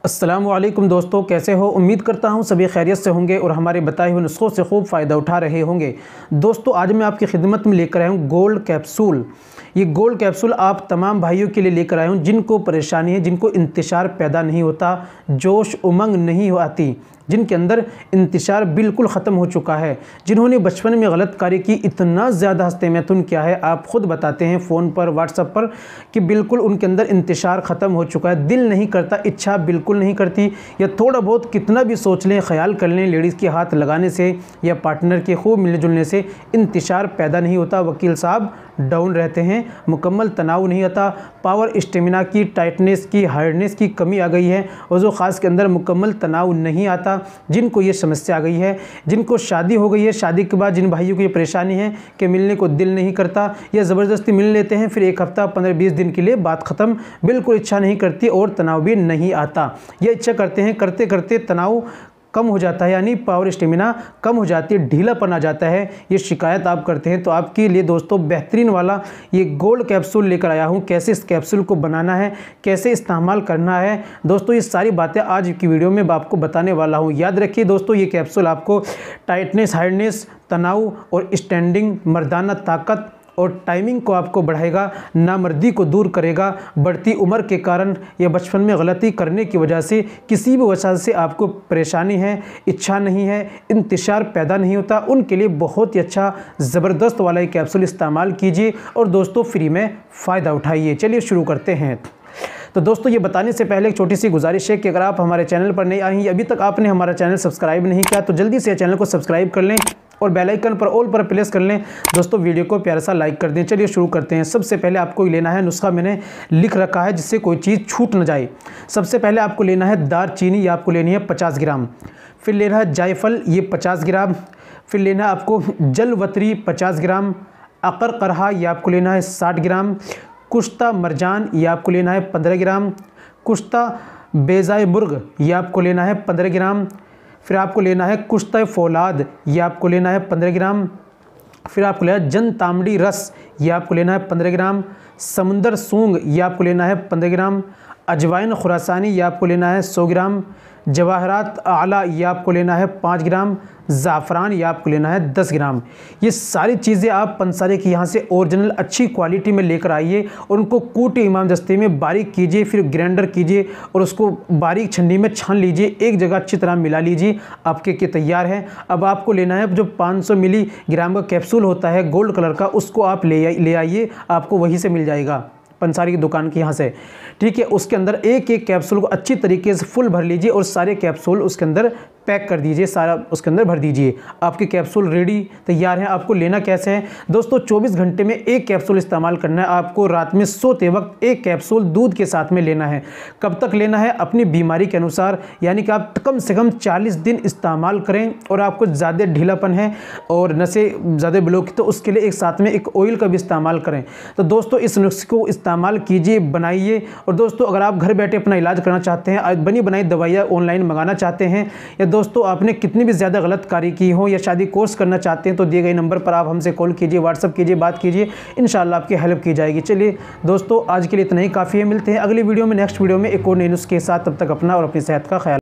अस्सलामुअलैकुम दोस्तों, कैसे हो। उम्मीद करता हूँ सभी खैरियत से होंगे और हमारे बताए हुए नुस्खों से खूब फ़ायदा उठा रहे होंगे। दोस्तों, आज मैं आपकी खिदमत में लेकर आया हूँ गोल्ड कैप्सूल। ये गोल्ड कैप्सूल आप तमाम भाइयों के लिए लेकर आया हूँ जिनको परेशानी है, जिनको इंतशार पैदा नहीं होता, जोश उमंग नहीं आती, जिनके अंदर इंतशार बिल्कुल ख़त्म हो चुका है, जिन्होंने बचपन में गलत कार्य की, इतना ज़्यादा हस्ते मैथुन किया है, आप ख़ुद बताते हैं फ़ोन पर व्हाट्सएप पर कि बिल्कुल उनके अंदर इंतशार ख़त्म हो चुका है। दिल नहीं करता, इच्छा बिल्कुल नहीं करती, या थोड़ा बहुत कितना भी सोच लें, ख्याल कर लें, लेडीज़ के हाथ लगाने से या पार्टनर के खूब मिलने जुलने से इंतशार पैदा नहीं होता। वकील साहब डाउन रहते हैं, मुकम्मल तनाव नहीं आता, पावर स्टेमिना की, टाइटनेस की, हार्डनेस की कमी आ गई है, वज़ो ख़ास के अंदर मुकम्मल तनाव नहीं आता। जिनको ये समस्या आ गई है, जिनको शादी हो गई है, शादी के बाद जिन भाइयों को ये परेशानी है कि मिलने को दिल नहीं करता या ज़बरदस्ती मिल लेते हैं, फिर एक हफ़्ता 15-20 दिन के लिए बात ख़त्म, बिल्कुल इच्छा नहीं करती और तनाव भी नहीं आता। ये इच्छा करते हैं, करते करते तनाव कम हो जाता है, यानी पावर स्टेमिना कम हो जाती है, ढीलापन आ जाता है। ये शिकायत आप करते हैं तो आपके लिए दोस्तों बेहतरीन वाला ये गोल्ड कैप्सूल लेकर आया हूँ। कैसे इस कैप्सूल को बनाना है, कैसे इस्तेमाल करना है दोस्तों, ये सारी बातें आज की वीडियो में आपको बताने वाला हूँ। याद रखिए दोस्तों, ये कैप्सूल आपको टाइटनेस, हार्डनेस, तनाव और स्टैंडिंग, मर्दाना ताकत और टाइमिंग को आपको बढ़ाएगा, नामर्दी को दूर करेगा। बढ़ती उम्र के कारण या बचपन में गलती करने की वजह से, किसी भी वजह से आपको परेशानी है, इच्छा नहीं है, इंतशार पैदा नहीं होता, उनके लिए बहुत ही अच्छा ज़बरदस्त वाला ये कैप्सूल इस्तेमाल कीजिए और दोस्तों फ्री में फ़ायदा उठाइए। चलिए शुरू करते हैं। तो दोस्तों, ये बताने से पहले एक छोटी सी गुजारिश है कि अगर आप हमारे चैनल पर नए आए हैं, अभी तक आपने हमारा चैनल सब्सक्राइब नहीं किया तो जल्दी से चैनल को सब्सक्राइब कर लें और बेल आइकन पर ऑल पर प्रेस कर लें। दोस्तों, वीडियो को प्यारा सा लाइक कर दें। चलिए शुरू करते हैं। सबसे पहले आपको लेना है, नुस्खा मैंने लिख रखा है जिससे कोई चीज़ छूट न जाए। सबसे पहले आपको लेना है दालचीनी, ये आपको लेनी है 50 ग्राम। फिर लेना है जायफल, ये 50 ग्राम। फिर लेना है आपको जलवतरी 50 ग्राम। अकर करहा, ये आपको लेना है 60 ग्राम। कुश्ता मरजान, ये आपको लेना है 15 ग्राम। कुश्ता बेजाए मुर्ग, ये आपको लेना है 15 ग्राम। फिर आपको लेना है कुश्ता फौलाद, ये आपको लेना है 15 ग्राम। फिर आपको लेना है जन तामड़ी रस, ये आपको लेना है 15 ग्राम। समुंदर सूंग, ये आपको लेना है 15 ग्राम। अजवाइन खुरासानी, ये आपको लेना है 100 ग्राम। जवाहरात आला, ये आपको लेना है 5 ग्राम। ज़ाफ़रान, ये आपको लेना है 10 ग्राम। ये सारी चीज़ें आप पंसारे की यहाँ से ओरिजिनल अच्छी क्वालिटी में लेकर आइए और उनको कूटे इमाम दस्ते में बारीक कीजिए, फिर ग्राइंडर कीजिए और उसको बारीक छन्नी में छान लीजिए, एक जगह अच्छी तरह मिला लीजिए। आपके तैयार है। अब आपको लेना है जो 500 मिलीग्राम का कैप्सूल होता है गोल्ड कलर का, उसको आप ले आइए, आपको वहीं से मिल जाएगा पंसारी की दुकान के यहाँ से, ठीक है। उसके अंदर एक एक कैप्सूल को अच्छी तरीके से फुल भर लीजिए और सारे कैप्सूल उसके अंदर पैक कर दीजिए, सारा उसके अंदर भर दीजिए। आपके कैप्सूल रेडी तैयार हैं। आपको लेना कैसे है दोस्तों, 24 घंटे में एक कैप्सूल इस्तेमाल करना है। आपको रात में सोते वक्त एक कैप्सूल दूध के साथ में लेना है। कब तक लेना है, अपनी बीमारी के अनुसार, यानी कि आप कम से कम 40 दिन इस्तेमाल करें। और आपको ज़्यादा ढीलापन है और नसें ज़्यादा ब्लॉक, तो उसके लिए एक साथ में एक ऑयल का भी इस्तेमाल करें। तो दोस्तों, इस नुस्खे को इस्तेमाल कीजिए, बनाइए। और दोस्तों, अगर आप घर बैठे अपना इलाज करना चाहते हैं, बनी बनाई दवाइयाँ ऑनलाइन मंगाना चाहते हैं, या दोस्तों आपने कितनी भी ज़्यादा गलत कार्य की हो या शादी कोर्स करना चाहते हैं, तो दिए गए नंबर पर आप हमसे कॉल कीजिए, व्हाट्सअप कीजिए, बात कीजिए, इंशाल्लाह आपकी हेल्प की जाएगी। चलिए दोस्तों, आज के लिए इतना ही काफ़ी है। मिलते हैं अगली वीडियो में, नेक्स्ट वीडियो में एक और नए नुस्खे के साथ। तब तक अपना और अपनी सेहत का ख्याल